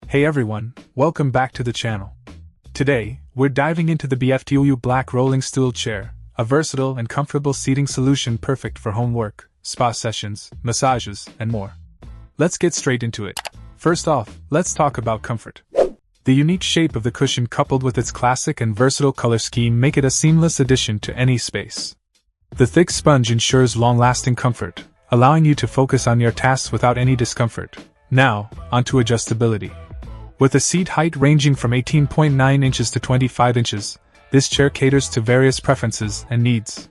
Hey everyone, welcome back to the channel. Today, we're diving into the BFTOU Black Rolling Stool Chair, a versatile and comfortable seating solution perfect for home work, spa sessions, massages, and more. Let's get straight into it. First off, let's talk about comfort. The unique shape of the cushion coupled with its classic and versatile color scheme make it a seamless addition to any space. The thick sponge ensures long-lasting comfort, allowing you to focus on your tasks without any discomfort. Now, onto adjustability. With a seat height ranging from 18.9 inches to 25 inches, this chair caters to various preferences and needs.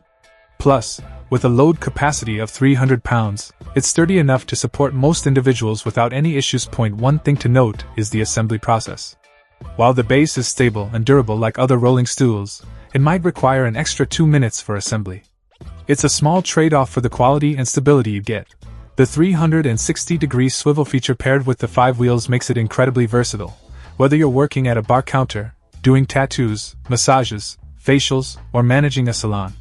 Plus, with a load capacity of 300 pounds, it's sturdy enough to support most individuals without any issues. One thing to note is the assembly process. While the base is stable and durable like other rolling stools, it might require an extra 2 minutes for assembly. It's a small trade-off for the quality and stability you get. The 360-degree swivel feature paired with the 5 wheels makes it incredibly versatile. Whether you're working at a bar counter, doing tattoos, massages, facials, or managing a salon,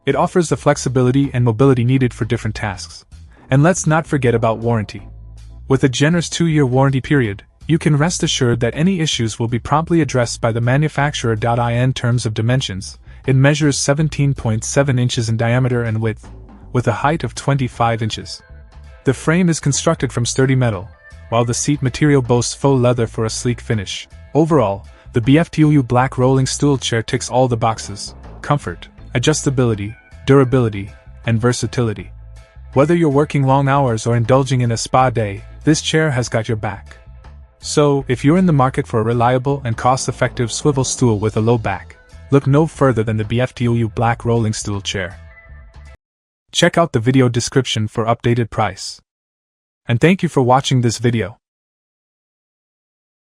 it offers the flexibility and mobility needed for different tasks. And let's not forget about warranty. With a generous 2-year warranty period, you can rest assured that any issues will be promptly addressed by the manufacturer. In terms of dimensions, it measures 17.7 inches in diameter and width, with a height of 25 inches. The frame is constructed from sturdy metal, while the seat material boasts faux leather for a sleek finish. Overall, the BFTOU Black Rolling Stool Chair ticks all the boxes: comfort, adjustability, durability, and versatility. Whether you're working long hours or indulging in a spa day, this chair has got your back. So, if you're in the market for a reliable and cost-effective swivel stool with a low back, look no further than the BFTOU Black Rolling Stool Chair. Check out the video description for updated price. And thank you for watching this video.